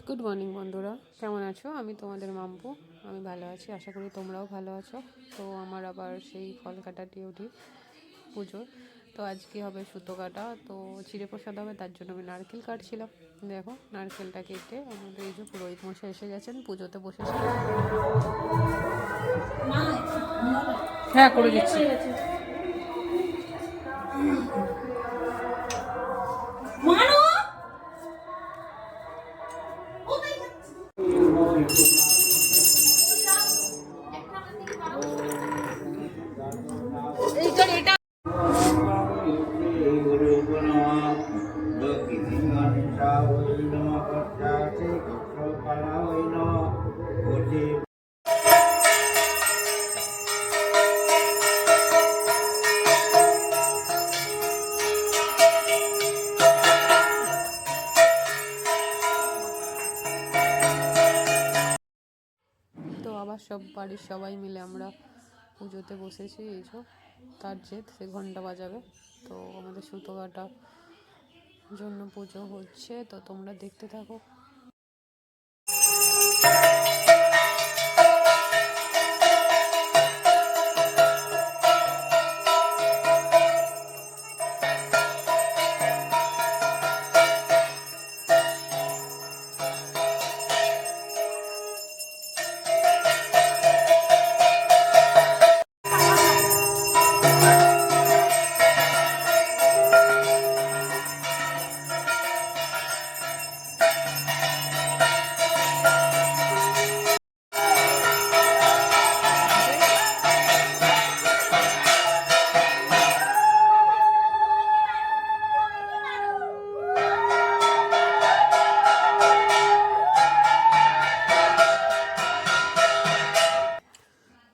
Good morning বন্ধুরা, কেমন আছো? আমি তোমাদের মাম্পু। আমি ভালো আছি, আশা করি তোমরাও ভালো আছো। তো আমার আবার সেই ফল কাটা ডিউটি পুজোর। তো আজকে হবে সুতো কাটা, তো চিড়ে প্রসাদ হবে, তার জন্য আমি নারকেল কাটছিলাম। দেখো নারকেলটা কেটে আমাদের এই যে পুরোহিত মশাই এসে গেছেন, পুজোতে বসেছে। হ্যাঁ, করে দিচ্ছি। তো আবার সব বাড়ির সবাই মিলে আমরা পুজোতে বসেছি। এই যে তার জেদ, সে ঘন্টা বাজাবে। তো আমাদের সুতো কাটা জন্য পুজো হচ্ছে, তো তোমরা দেখতে থাকো।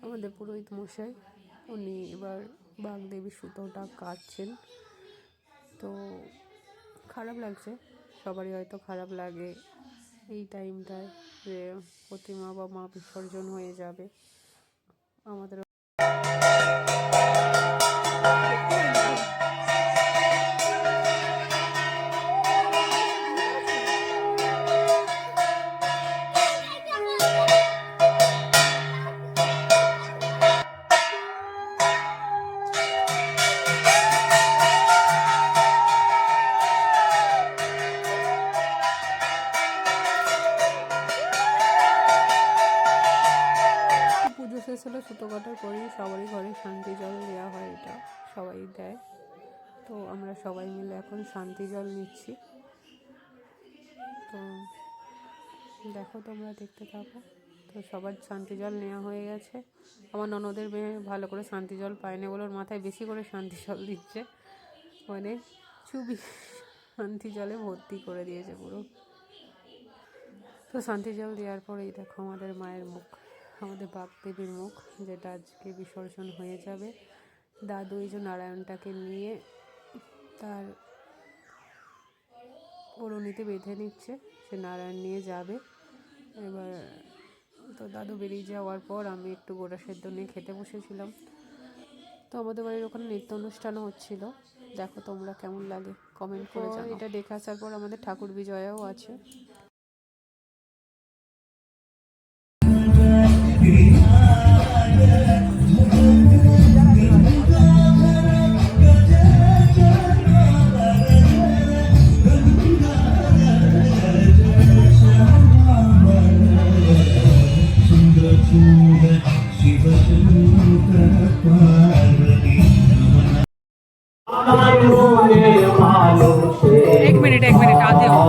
আমাদের পুরোহিত মশাই, উনি এবার বাগদেবীর সুতোটা কাটছেন। তো খারাপ লাগছে, সবারই হয়তো খারাপ লাগে এই টাইমটায়, যে প্রতিমা বা মা বিসর্জন হয়ে যাবে। আমাদের পুজো শেষ হলো, সুতো কাটার পরেই সবারই ঘরে শান্তি জল দেওয়া হয়, এটা সবাই দেয়। তো আমরা সবাই মিলে এখন শান্তি জল নিচ্ছি। তো দেখো, তোমরা দেখতে থাকো। তো সবার শান্তি জল নেওয়া হয়ে গেছে। আমার ননদের মেয়ে ভালো করে শান্তি জল পায়নি বলে ওর মাথায় বেশি করে শান্তি জল দিচ্ছে, মানে চুবি শান্তি জলে ভর্তি করে দিয়েছে পুরো। তো শান্তি জল দেওয়ার পরেই দেখো আমাদের মায়ের মুখ, আমাদের বাগদেবীর মুখ, যেটা আজকে বিসর্জন হয়ে যাবে। দাদু এই যে নারায়ণটাকে নিয়ে তার ওড়নিতে বেঁধে নিচ্ছে, সে নারায়ণ নিয়ে যাবে এবার। তো দাদু বেরিয়ে যাওয়ার পর আমি একটু গোটা সেদ্ধ নিয়ে খেতে বসেছিলাম। তো আমাদের বাড়ির ওখানে নৃত্য অনুষ্ঠানও হচ্ছিল, দেখো তোমরা কেমন লাগে কমেন্ট করে জানাও। এটা দেখে আসার পর আমাদের ঠাকুর বিজয়াও আছে। एक मिनट आते हो।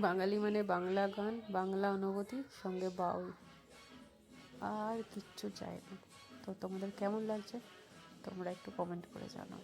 বাঙালি মানে বাংলা গান, বাংলা অনুভূতি, সঙ্গে বাউল, আর কিচ্ছু চাই না। তো তোমাদের কেমন লাগছে তোমরা একটু কমেন্ট করে জানাও।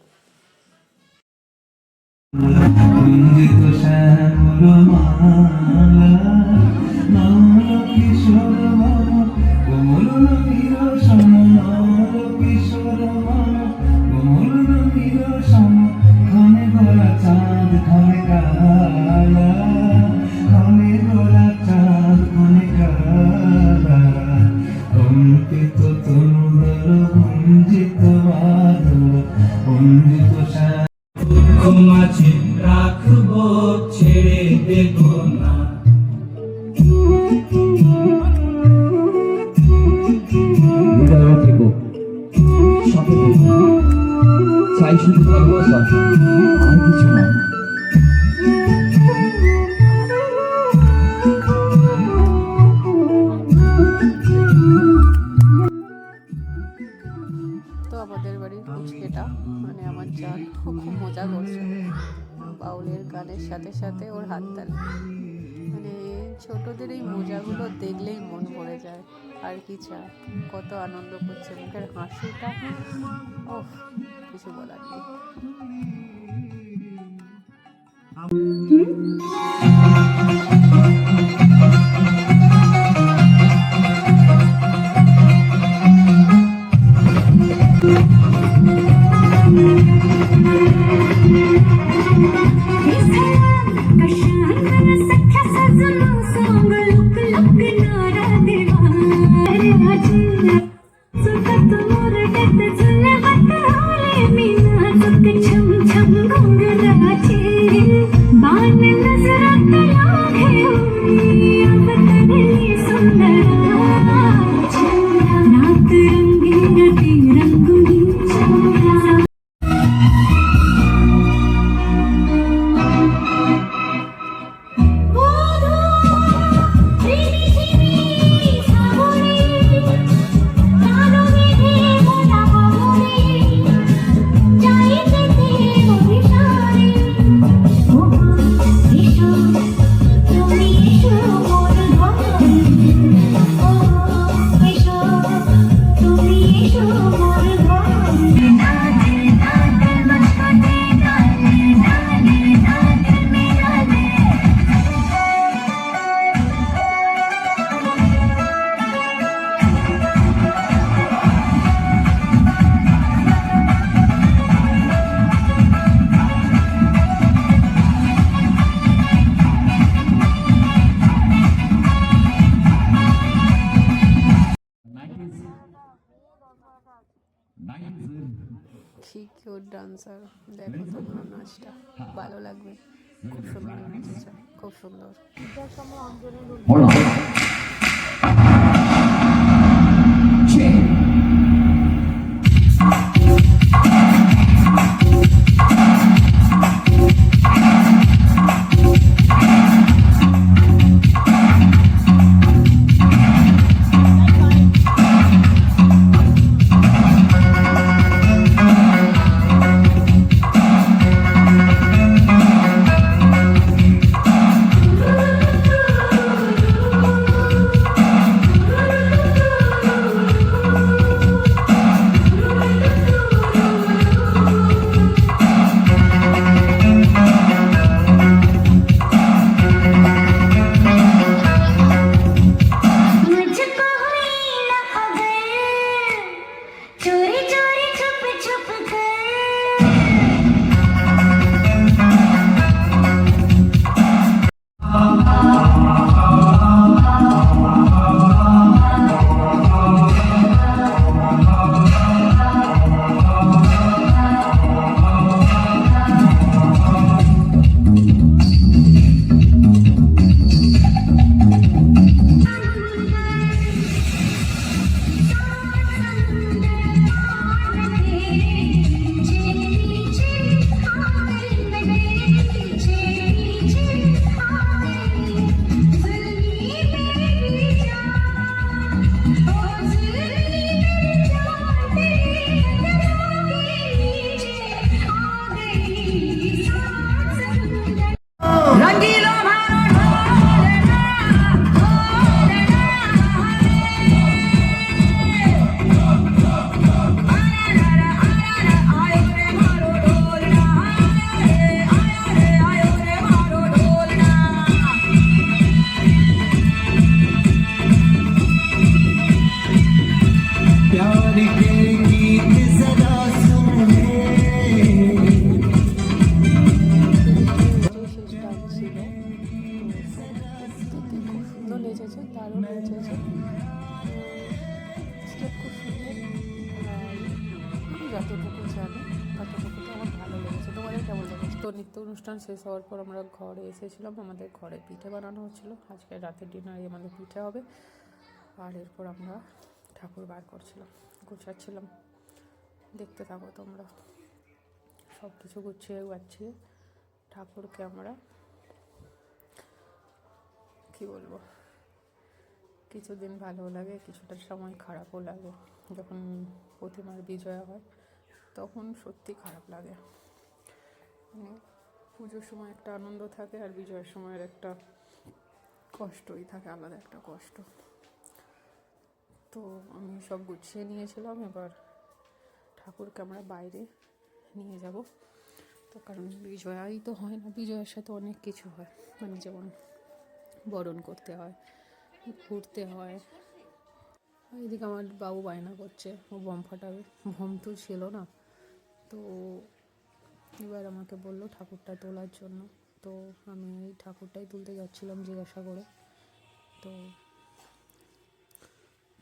তাই শুধু ভালোবাসা, আর কিছু না। তো আমাদের বাড়ির পুচকেটা মানে আমার জান, ও খুব মজা করছে বাউলের গানের সাথে সাথে ওর হাততালি। মানে ছোটদের এই মজাগুলো দেখলেই মন ভরে যায়। আর কি চায়, কত আনন্দ করছে, মুখের হাসিটা, ওহ, কিছু বলার নেই। কি কিউট ডান্সার, দেখো তোমরা নাচটা, ভালো লাগবে। খুব সুন্দর নাচেছে, খুব সুন্দর। Hold on. Check. তো নৃত্য অনুষ্ঠান শেষ হওয়ার পর আমরা ঘরে এসেছিলাম, আমাদের ঘরে পিঠে বানানো হচ্ছিল। আজকে রাতের ডিনারে আমাদের পিঠে হবে। আর এরপর আমরা ঠাকুর বার করছিলাম, গোছাচ্ছিলাম, দেখতে থাকো তোমরা। সব কিছু গুছিয়ে পাচ্ছি। ঠাকুরকে আমরা কী বলবো, কিছুদিন ভালো লাগে, কিছুটা সময় খারাপও লাগে। যখন প্রতিমার বিজয়া হয় তখন সত্যি খারাপ লাগে। পুজোর সময় একটা আনন্দ থাকে, আর বিজয়ের সময়ের একটা কষ্টই থাকে, আলাদা একটা কষ্ট। তো আমি সব গুছিয়ে নিয়েছিলাম, এবার ঠাকুরকে আমরা বাইরে নিয়ে যাব। তো কারণ বিজয়াই তো হয় না, বিজয়ের সাথে অনেক কিছু হয়, মানে যেমন বরণ করতে হয়, ঘুরতে হয়। এদিকে আমার বাবু বায়না করছে, ও বম ফাটাবে, বম তো ছিল না। তো এবার আমাকে বললো ঠাকুরটা তোলার জন্য। তো আমি এই ঠাকুরটাই তুলতে যাচ্ছিলাম জিজ্ঞাসা করে। তো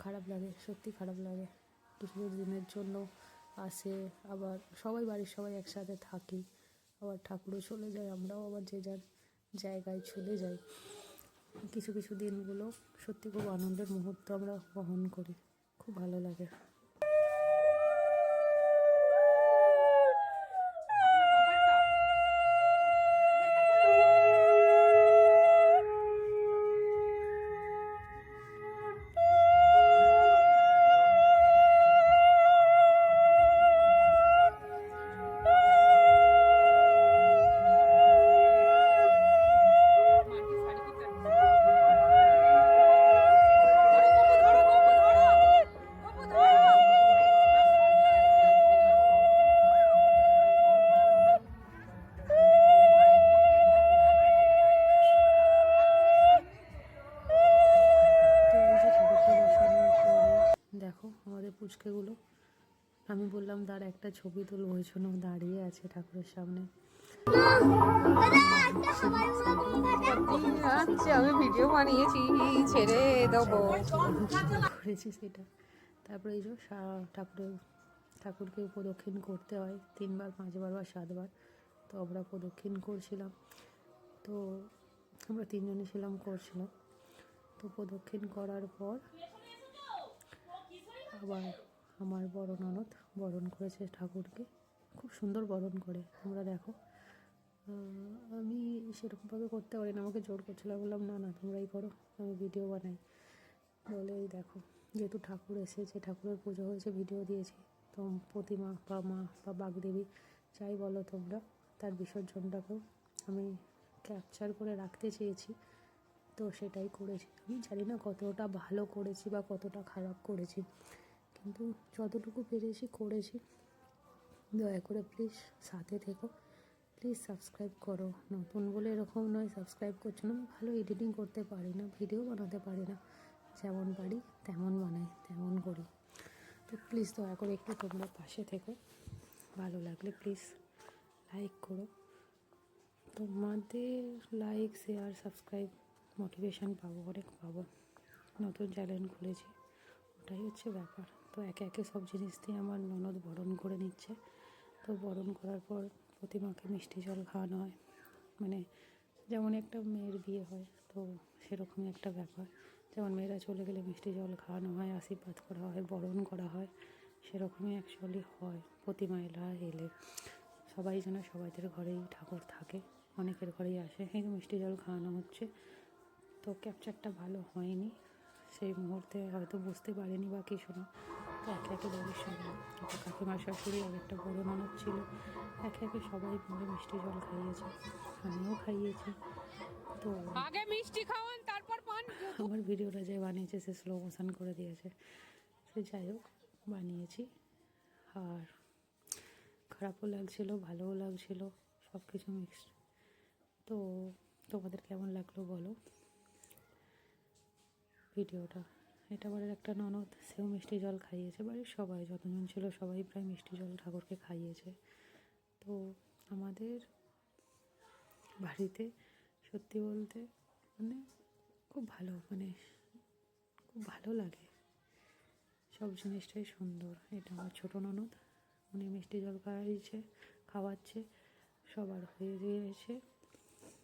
খারাপ লাগে, সত্যি খারাপ লাগে। কিছু দিনের জন্য আসে, আবার সবাই বাড়ির সবাই একসাথে থাকি, আবার ঠাকুরও চলে যায়, আমরাও আবার যে যার জায়গায় চলে যাই। কিছু কিছু দিনগুলো সত্যি খুব আনন্দের মুহূর্ত আমরা বহন করি, খুব ভালো লাগে। দেখো আমাদের পুচকেগুলো, আমি বললাম দাঁড়া একটা ছবি তুলবো, ওই জন্য দাঁড়িয়ে আছে ঠাকুরের সামনে। আচ্ছা আমি ভিডিও বানিয়েছি, ছেড়ে দেবো করেছি সেটা। তারপরে এই যে ঠাকুরকে প্রদক্ষিণ করতে হয় 3 বার 5 বার বা 7 বার। তো আমরা প্রদক্ষিণ করছিলাম, তো আমরা 3 জনই ছিলাম, করছিলাম। তো প্রদক্ষিণ করার পর আবার আমার বড় ননদ বরণ করেছে ঠাকুরকে, খুব সুন্দর বরণ করে। তোমরা দেখো, আমি সেরকমভাবে করতে পারি না, আমাকে জোর করছিল, বললাম না না তোমরাই করো, আমি ভিডিও বানাই বলে। এই দেখো, যেহেতু ঠাকুর এসেছে, ঠাকুরের পুজো হয়েছে, ভিডিও দিয়েছি, তো প্রতিমা বা মা বা বাগদেবী যাই বলো তোমরা, তার বিসর্জনটাকেও আমি ক্যাপচার করে রাখতে চেয়েছি। তো সেটাই করেছি। আমি জানি না কতটা ভালো করেছি বা কতটা খারাপ করেছি, কিন্তু যতটুকু পেরেছি করেছি। দয়া করে প্লিজ সাথে থেকো, প্লিজ সাবস্ক্রাইব করো। নতুন বলে এরকম নয় সাবস্ক্রাইব করছো না, আমি ভালো এডিটিং করতে পারি না, ভিডিও বানাতে পারি না, যেমন পারি তেমন বানাই, তেমন করি। তো প্লিজ দয়া করে একটু তোমরা পাশে থেকো, ভালো লাগলে প্লিজ লাইক করো। তোমাদের লাইক শেয়ার সাবস্ক্রাইব মোটিভেশন পাবো, অনেক পাবো। নতুন চ্যানেল খুলেছি, ওটাই হচ্ছে ব্যাপার। তো একে একে সব জিনিস দিয়ে আমার ননদ বরণ করে নিচ্ছে। তো বরণ করার পর প্রতিমাকে মিষ্টি জল খাওয়ানো হয়, মানে যেমন একটা মেয়ের বিয়ে হয়, তো সেরকমই একটা ব্যাপার। যেমন মেয়েরা চলে গেলে মিষ্টি জল খাওয়ানো হয়, আশীর্বাদ করা হয়, বরণ করা হয়, সেরকমই অ্যাকচুয়ালি হয়। প্রতিমা এলে সবাই যেন সবাইদের ঘরেই ঠাকুর থাকে, অনেকের ঘরেই আসে, এই মিষ্টি জল খাওয়ানো হচ্ছে। তো ক্যাপচারটা ভালো হয়নি, সেই মুহূর্তে হয়তো বুঝতে পারিনি বা কিছু না। তো একে একে বাড়ির সবাই, একটা কাকিমার শাশুড়ি আর একটা বড় ননদ ছিল, একে একে সবাই মিলে মিষ্টি জল খাইয়েছে, আমিও খাইয়েছি। তো আগে মিষ্টি খাওয়ান তারপর পান। আমার ভিডিওটা যে বানিয়েছে সে স্লো মোশন করে দিয়েছে। সে যাই হোক, বানিয়েছি। আর খারাপও লাগছিল, ভালোও লাগছিল, সব কিছু মিক্সড। তো তোমাদের কেমন লাগলো বলো ভিডিওটা। এটা বাড়ির একটা ননদ, সেও মিষ্টি জল খাইয়েছে, বাড়ির সবাই যতজন ছিল সবাই প্রায় মিষ্টি জল ঠাকুরকে খাইয়েছে। তো আমাদের বাড়িতে সত্যি বলতে মানে খুব ভালো, মানে খুব ভালো লাগে, সব জিনিসটাই সুন্দর। এটা আমার ছোটো ননদ, উনি মিষ্টি জল খাওয়াচ্ছে, সবার হয়ে গিয়েছে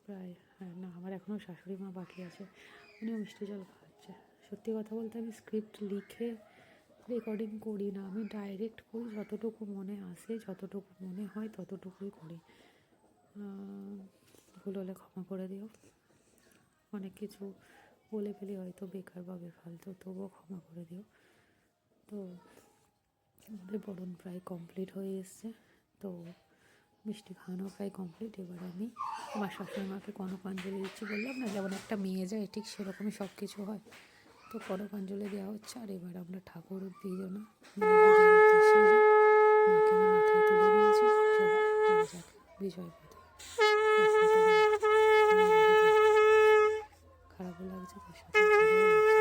প্রায়। হ্যাঁ না, আমার এখনও শাশুড়ি মা বাকি আছে, উনিও মিষ্টি জল খাওয়াচ্ছে। সত্যি কথা বলতে আমি স্ক্রিপ্ট লিখে রেকর্ডিং করি না, আমি ডাইরেক্ট করি, যতটুকু মনে আসে, যতটুকু মনে হয় ততটুকুই করি। ভুল হলে ক্ষমা করে দিও। অনেক কিছু বলে ফেলি হয়তো বেকার বা বেফালতু, তবুও ক্ষমা করে দিও। তো আমাদের বরণ প্রায় কমপ্লিট হয়ে এসছে, তো মিষ্টি খাওয়ানো প্রায় কমপ্লিট। এবার আমি আমার শাশুড়িমাকে কনকাঞ্জলি দিচ্ছি, বললাম না যেমন একটা মেয়ে যায় ঠিক সেরকমই সব কিছু হয়, তো কনকাঞ্জলি দেওয়া হচ্ছে। আর এবার আমরা ঠাকুর দুইজনা মাকে আমি মাথায় তুলে নিয়েছি, চলো যাওয়া যাক বিজয় পথে। খারাপও লাগছে, তার সাথে ভালোও লাগছে।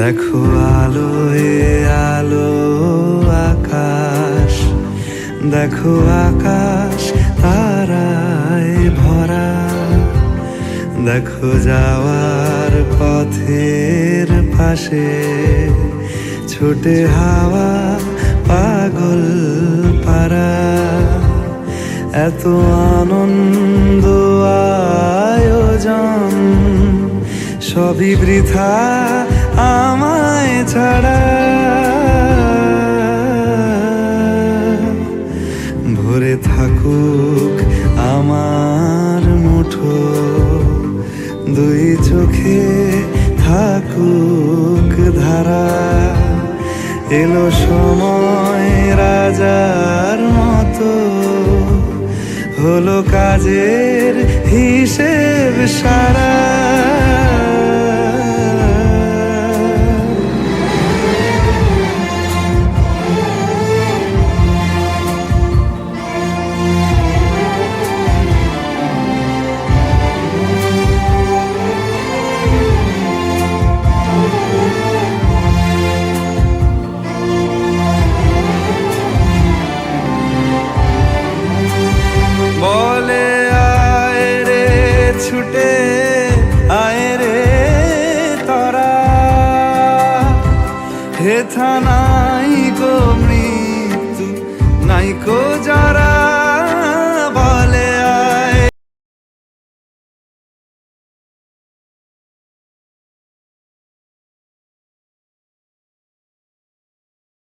দেখো আলোয় আলো আকাশ, দেখো আকাশ তারায় ভরা, দেখো যাওয়ার পথের পাশে ছোটে হাওয়া পাগল পারা। এত আনন্দ আয়োজন সবই বৃথা আমায় ছাড়া। ভরে থাকুক আমার মুঠো, দুই চোখে থাকুক ধারা। এলো সময় রাজার মতো, হলো কাজের হিসেব সারা।